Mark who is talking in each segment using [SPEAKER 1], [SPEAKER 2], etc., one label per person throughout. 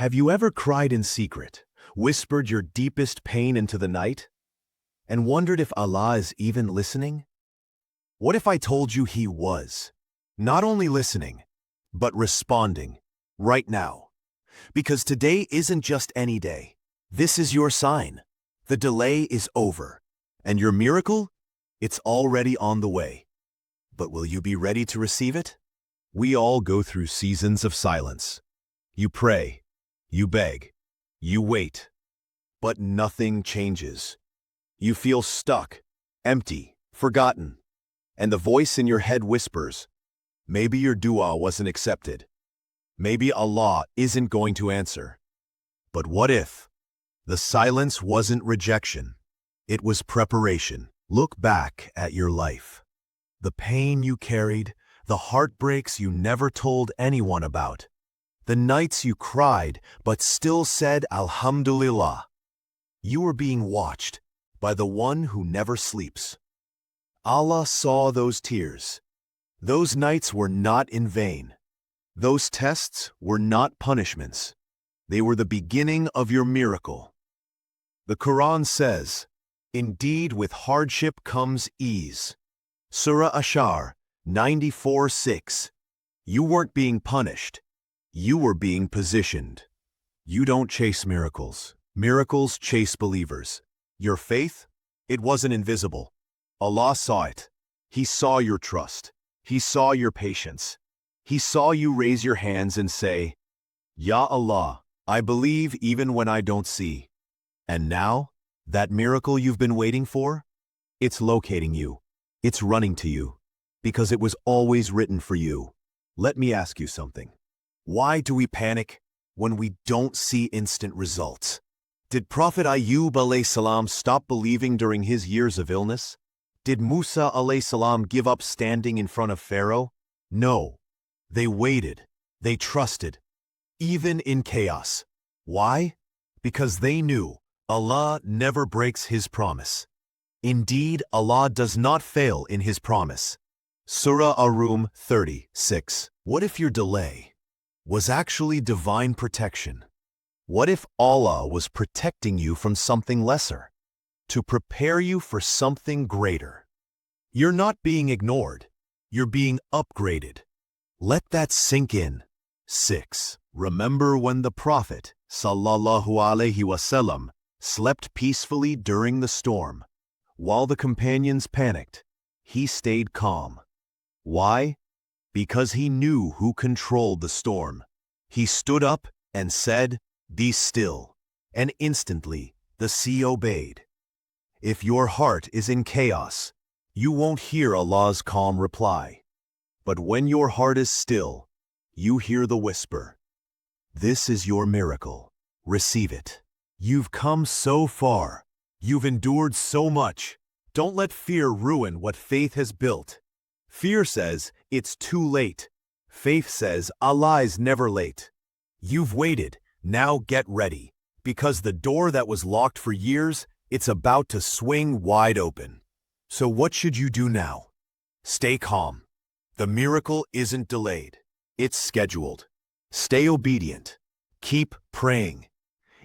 [SPEAKER 1] Have you ever cried in secret, whispered your deepest pain into the night, and wondered if Allah is even listening? What if I told you He was, not only listening, but responding, right now? Because today isn't just any day. This is your sign. The delay is over, and your miracle, it's already on the way. But will you be ready to receive it? We all go through seasons of silence. You pray, you beg, you wait, but nothing changes. You feel stuck, empty, forgotten, and the voice in your head whispers, maybe your dua wasn't accepted. Maybe Allah isn't going to answer. But what if? The silence wasn't rejection. It was preparation. Look back at your life. The pain you carried, the heartbreaks you never told anyone about, the nights you cried but still said Alhamdulillah. You were being watched by the one who never sleeps. Allah saw those tears. Those nights were not in vain. Those tests were not punishments. They were the beginning of your miracle. The Quran says, "Indeed, with hardship comes ease." Surah Ashar 94:6. You weren't being punished. You were being positioned. You don't chase miracles. Miracles chase believers. Your faith? It wasn't invisible. Allah saw it. He saw your trust. He saw your patience. He saw you raise your hands and say, "Ya Allah, I believe even when I don't see." And now, that miracle you've been waiting for? It's locating you. It's running to you. Because it was always written for you. Let me ask you something. Why do we panic when we don't see instant results? Did Prophet Ayyub alayhi salam stop believing during his years of illness? Did Musa alayhi salam give up standing in front of Pharaoh? No. They waited. They trusted. Even in chaos. Why? Because they knew Allah never breaks His promise. Indeed, Allah does not fail in His promise. Surah Ar-Rum 36. What if your delay was actually divine protection? What if Allah was protecting you from something lesser, to prepare you for something greater? You're not being ignored. You're being upgraded. Let that sink in. 6. Remember when the Prophet, sallallahu alaihi wasallam, slept peacefully during the storm. While the companions panicked, he stayed calm. Why? Because he knew who controlled the storm. He stood up and said, "Be still," and instantly the sea obeyed. If your heart is in chaos, you won't hear Allah's calm reply. But when your heart is still, you hear the whisper. This is your miracle. Receive it. You've come so far. You've endured so much. Don't let fear ruin what faith has built. Fear says it's too late. Faith says Allah is never late. You've waited. Now get ready. Because the door that was locked for years, it's about to swing wide open. So what should you do now? Stay calm. The miracle isn't delayed. It's scheduled. Stay obedient. Keep praying.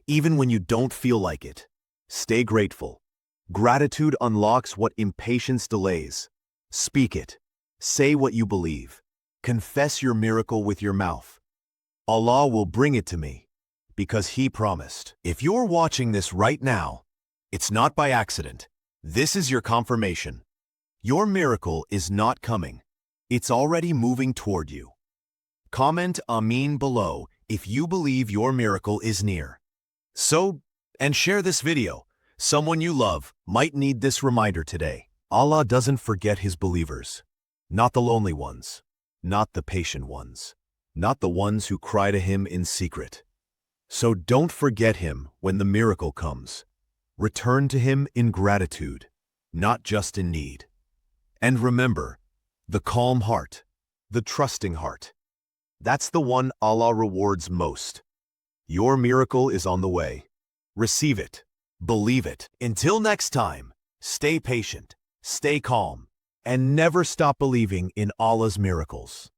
[SPEAKER 1] Even when you don't feel like it. Stay grateful. Gratitude unlocks what impatience delays. Speak it. Say what you believe. Confess your miracle with your mouth. Allah will bring it to me, because He promised. If you're watching this right now, it's not by accident. This is your confirmation. Your miracle is not coming. It's already moving toward you. Comment Ameen below if you believe your miracle is near. And share this video. Someone you love might need this reminder today. Allah doesn't forget His believers. Not the lonely ones. Not the patient ones. Not the ones who cry to Him in secret. So don't forget Him when the miracle comes. Return to Him in gratitude, not just in need. And remember, the calm heart, the trusting heart, that's the one Allah rewards most. Your miracle is on the way. Receive it. Believe it. Until next time, stay patient, stay calm, and never stop believing in Allah's miracles.